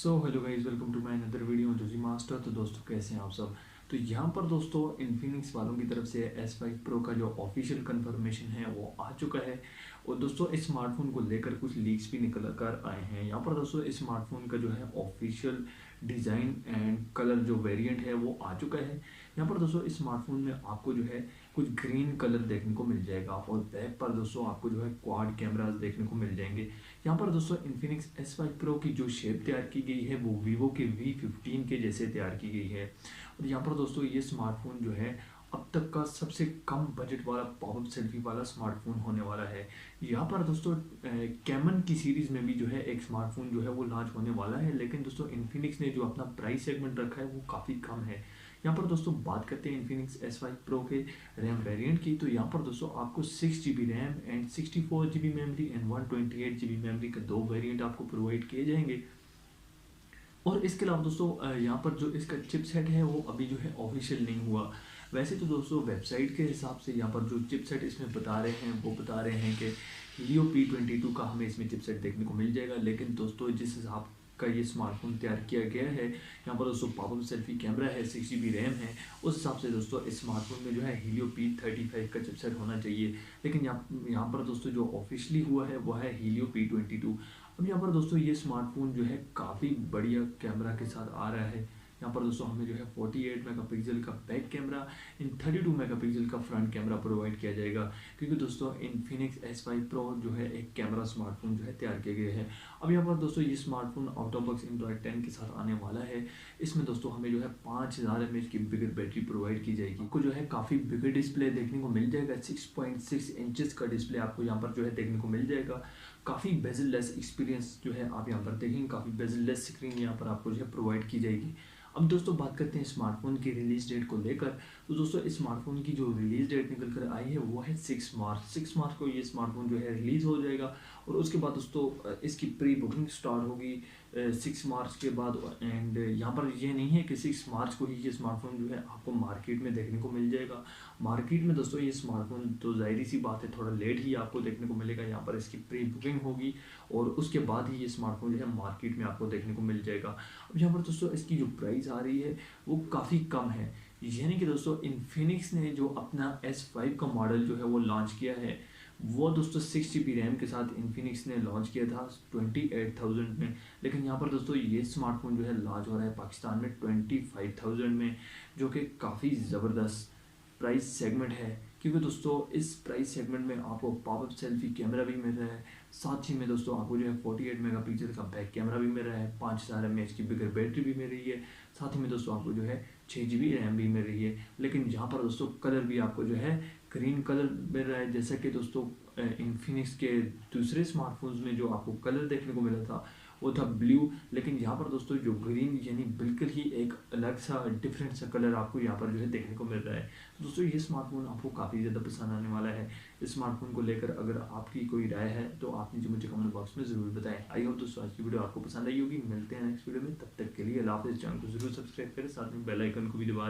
So hello guys, welcome to my another video जो G master. तो दोस्तों कैसे हैं आप सब। तो यहाँ पर दोस्तों इन्फिनिक्स वालों की तरफ से S5 प्रो का जो ऑफिशियल कंफर्मेशन है वो आ चुका है। और दोस्तों इस स्मार्टफोन को लेकर कुछ लीक्स भी निकल कर आए हैं। यहाँ पर दोस्तों इस स्मार्टफोन का जो है ऑफिशियल डिज़ाइन एंड कलर जो वेरिएंट है वो आ चुका है। यहाँ पर दोस्तों इस स्मार्टफोन में आपको जो है कुछ ग्रीन कलर देखने को मिल जाएगा और बैक पर दोस्तों आपको जो है क्वाड कैमरास देखने को मिल जाएंगे। यहाँ पर दोस्तों इन्फिनिक्स S5 प्रो की जो शेप तैयार की गई है वो वीवो के V15 के जैसे तैयार की गई है। और यहाँ पर दोस्तों ये स्मार्टफोन जो है अब तक का सबसे कम बजट वाला पॉपअप सेल्फी वाला स्मार्टफोन होने वाला है। यहाँ पर दोस्तों कैमन की सीरीज़ में भी जो है एक स्मार्टफोन जो है वो लॉन्च होने वाला है, लेकिन दोस्तों इन्फिनिक्स ने जो अपना प्राइस सेगमेंट रखा है वो काफ़ी कम है। यहाँ पर दोस्तों बात करते हैं इन्फिनिक्स S5 प्रो के रैम वेरिएंट की। तो यहाँ पर दोस्तों आपको 6 GB RAM and 64 GB memory and 128 GB memory के दो वेरिएंट आपको प्रोवाइड किए जाएंगे। और इसके अलावा दोस्तों यहाँ पर जो इसका चिपसेट है वो अभी जो है ऑफिशियल नहीं हुआ। वैसे तो दोस्तों वेबसाइट के हिसाब से यहाँ पर जो चिपसेट इसमें बता रहे हैं वो बता रहे हैं कि Helio P22 का हमें इसमें चिपसेट देखने को मिल जाएगा। लेकिन दोस्तों जिस हिसाब का ये स्मार्टफोन तैयार किया गया है, यहाँ पर दोस्तों पॉपअप सेल्फी कैमरा है, 6 GB रैम है, उस हिसाब से दोस्तों इस स्मार्टफोन में जो है Helio P35 का चिपसेट होना चाहिए। लेकिन यहाँ पर दोस्तों जो ऑफिशियली हुआ है वह है Helio P22। अब यहाँ पर दोस्तों ये स्मार्टफोन जो है काफ़ी बढ़िया कैमरा के साथ आ रहा है। यहाँ पर दोस्तों हमें जो है 48 मेगापिक्सल का बैक कैमरा इन 32 मेगापिक्सल का फ्रंट कैमरा प्रोवाइड किया जाएगा, क्योंकि दोस्तों इन्फिनिक्स S5 प्रो जो है एक कैमरा स्मार्टफोन जो है तैयार किया गया है। अब यहाँ पर दोस्तों ये smartphone out of box Android 10 के साथ आने वाला है। इसमें दोस्तों हमें जो है 5000 mAh की बिगर बैटरी प्रोवाइड की जाएगी। आपको जो है काफ़ी बिगर डिस्प्ले देखने को मिल जाएगा, 6.6 इंचेस का डिस्प्ले आपको यहाँ पर जो है देखने को मिल जाएगा। काफ़ी बेजल लेस एक्सपीरियंस जो है आप यहाँ पर देखेंगे, काफ़ी बेजल लेस स्क्रीन यहाँ पर आपको जो है प्रोवाइड की जाएगी। अब दोस्तों बात करते हैं स्मार्टफोन की रिलीज डेट को लेकर। तो दोस्तों इस स्मार्टफोन की जो रिलीज डेट निकल कर आई है वो है 6 मार्च। 6 मार्च को ये स्मार्टफोन जो है रिलीज़ हो जाएगा। और उसके बाद दोस्तों इसकी प्री बुकिंग स्टार्ट होगी 6 मार्च के बाद। एंड यहाँ पर ये नहीं है कि 6 मार्च को ही ये स्मार्टफोन जो है आपको मार्केट में देखने को मिल जाएगा। मार्केट में दोस्तों ये स्मार्टफोन तो जाहिर सी बात है थोड़ा लेट ही आपको देखने को मिलेगा। यहाँ पर इसकी प्री बुकिंग होगी और उसके बाद ही ये स्मार्टफोन जो है मार्केट में आपको देखने को मिल जाएगा। अब यहाँ पर दोस्तों इसकी जो प्राइस आ रही है वो काफ़ी कम है। यानी कि दोस्तों इन्फिनिक्स ने जो अपना S5 का मॉडल जो है वो लॉन्च किया है वो दोस्तों 6 GB रैम के साथ इन्फिनिक्स ने लॉन्च किया था 28,000 में। लेकिन यहाँ पर दोस्तों ये स्मार्टफोन जो है लॉन्च हो रहा है पाकिस्तान में 25,000 में, जो कि काफ़ी ज़बरदस्त प्राइस सेगमेंट है। क्योंकि दोस्तों इस प्राइस सेगमेंट में आपको पॉपअप सेल्फी कैमरा भी मिल रहा है, साथ ही में दोस्तों आपको जो है 48 मेगापिक्सल का बैक कैमरा भी मिल रहा है, 5000 mAh की बिगर बैटरी भी मिल रही है, साथ ही में दोस्तों आपको जो है 6 GB रैम भी मिल रही है। लेकिन यहाँ पर दोस्तों कलर भी आपको जो है ग्रीन कलर मिल रहा है। जैसा कि दोस्तों इन्फिनिक्स के दूसरे स्मार्टफोन्स में जो आपको कलर देखने को मिला था वो था ब्लू, लेकिन यहाँ पर दोस्तों जो ग्रीन यानी बिल्कुल ही एक अलग सा डिफरेंट सा कलर आपको यहाँ पर जो है देखने को मिल रहा है। तो दोस्तों ये स्मार्टफोन आपको काफ़ी ज़्यादा पसंद आने वाला है। इस स्मार्टफोन को लेकर अगर आपकी कोई राय है तो आप मुझे कमेंट बॉक्स में ज़रूर बताएं। आई होप दोस्तों आज की वीडियो आपको पसंद आई होगी। मिलते हैं नेक्स्ट वीडियो में, तब तक के लिए अल्लाह हाफ़िज़। चैनल को जरूर सब्सक्राइब करें, साथ में बेल आइकन को भी दबा दें।